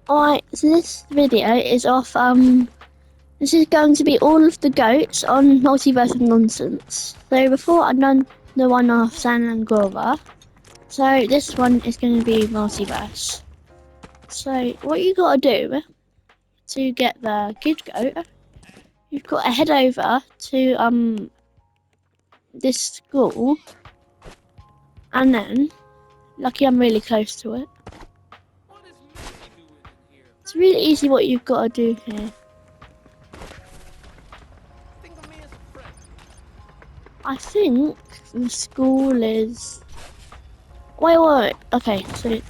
Alright, so this video is off, this is going to be all of the goats on Multiverse of Nonsense. So before I've done the one off San Angora, so this one is going to be Multiverse. So what you gotta do to get the kid goat, you've got to head over to, this school, and then, lucky I'm really close to it. It's really easy what you've got to do here. I think the school is... Wait. Okay, so...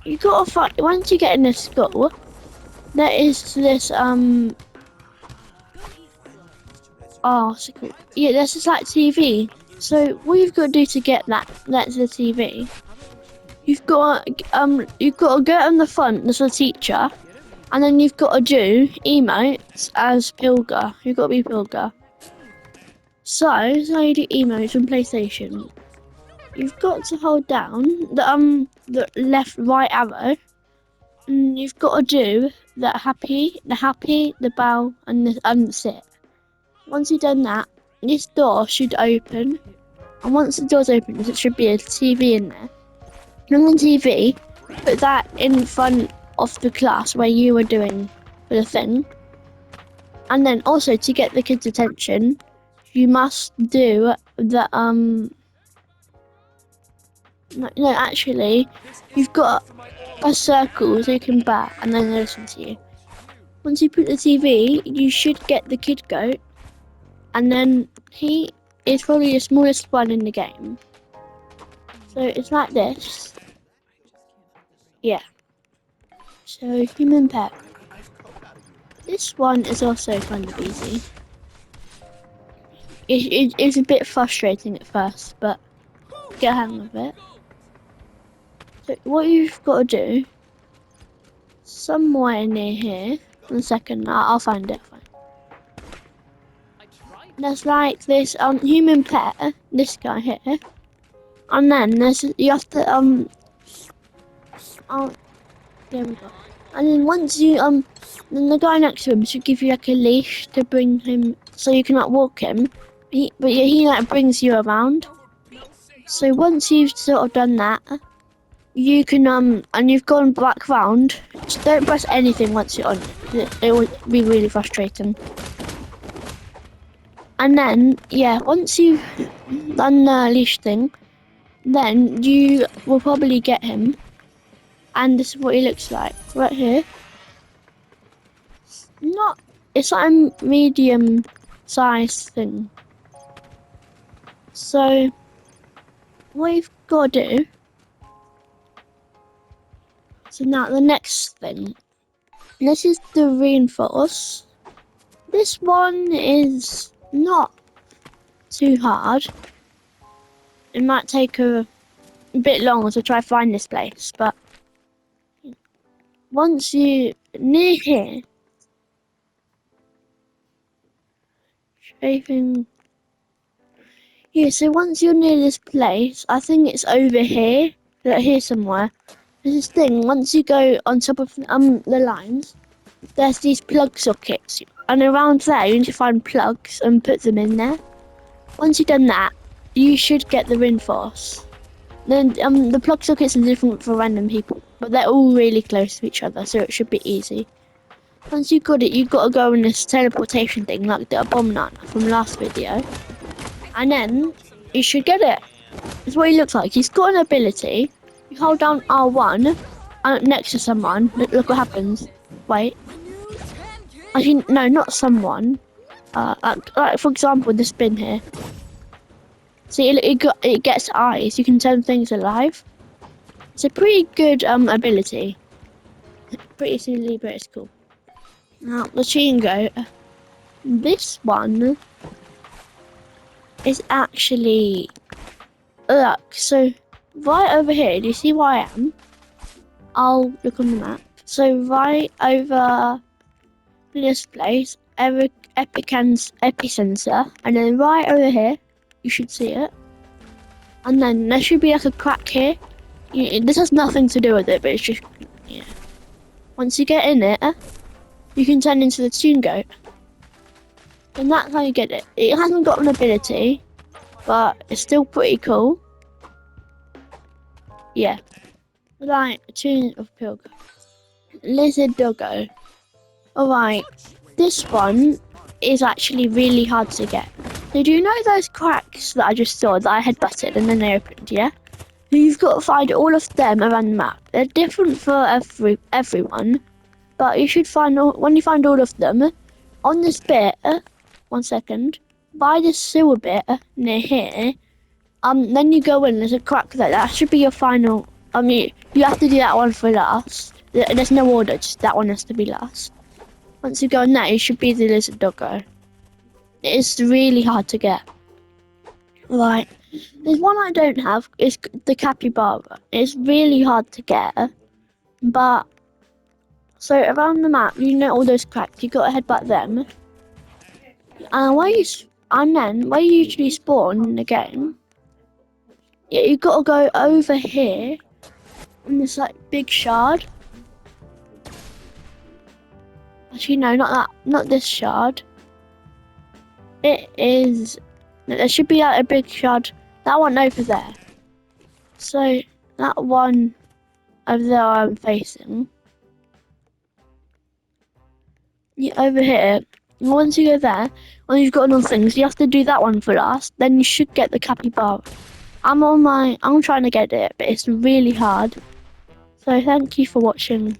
You gotta find... Once you get in this school, there is this, Oh, so cool. Yeah, there's this, like, TV. So, what you've got to do to get that's the TV, you've got to go on the front, there's a teacher, and then you've got to do emotes as Pilgar. You've got to be Pilgar. So you do emotes on PlayStation. You've got to hold down the left right arrow, and you've got to do the happy, the bow, and the sit. Once you've done that, this door should open, and once the door's open, there should be a TV in there. And on the TV, put that in front of the class where you were doing the thing. And then also to get the kids' attention, you must do the no, actually, you've got a circle so you can bat and then they listen to you. Once you put the TV, you should get the kid goat, and then he is probably the smallest one in the game. So it's like this. Yeah. So human pet. This one is also kind of easy. It's a bit frustrating at first, but get a hang of it. So what you've got to do, somewhere near here, in a second, I'll find it. There's like this human pet, this guy here, and then you have to there we go. And then once you then the guy next to him should give you like a leash to bring him, so you can like walk him. But he like brings you around. So once you've sort of done that, you can and you've gone back round. Just don't press anything once you're on it. It will be really frustrating. And then yeah, once you've done the leash thing, then you will probably get him. And this is what he looks like right here. It's like a medium size thing. So what you've got to do. So now the next thing. This is the reinforce. This one is not too hard. It might take a bit longer to try to find this place, but once you near here, yeah, so once you're near this place, I think it's over here, here somewhere. There's this thing, once you go on top of the lines, there's these plug sockets, and around there you need to find plugs and put them in there. Once you've done that, you should get the reinforce. Then the plug sockets are different for random people, but they're all really close to each other, so it should be easy. Once you've got it, you've got to go on this teleportation thing, like the Abominant from last video. And then, you should get it. That's what he looks like. He's got an ability. You hold down R1 next to someone. Look what happens. Wait. Actually, no, not someone. Like for example, this bin here. See, it gets eyes. You can turn things alive. It's a pretty good ability. Pretty silly, but it's cool. Now, the cheating goat. This one is actually... Look, so right over here, do you see where I am? I'll look on the map. So right over this place, epicenter, and then right over here, you should see it. And then there should be like a crack here. This has nothing to do with it, but it's just Yeah. Once you get in it, you can turn into the Toon Goat. And that's how you get it. It hasn't got an ability, but it's still pretty cool. Yeah. Like, Toon of Pig. Lizard Doggo. Alright, this one is actually really hard to get. So do you know those cracks that I just saw that I had butted and then they opened, yeah? So you've got to find all of them around the map. They're different for everyone, but you should find when you find all of them on this bit. 1 second. By this sewer bit near here. Then you go in. There's a crack there. That should be your final. You have to do that one for last. There's no order. Just that one has to be last. Once you go in that, you should be the lizard doggo. It's really hard to get. Right. There's one I don't have. It's the capybara. It's really hard to get. But so around the map, you know all those cracks. You got to headbutt them. And then where you usually spawn in the game, yeah, you got to go over here in this like big shard. Actually, no, not this shard. It is. There should be like a big shard. That one over there. So that one over there I'm facing. Yeah, over here. Once you go there, when you've got enough things, you have to do that one for last. Then you should get the capybara. I'm trying to get it, but it's really hard. So thank you for watching.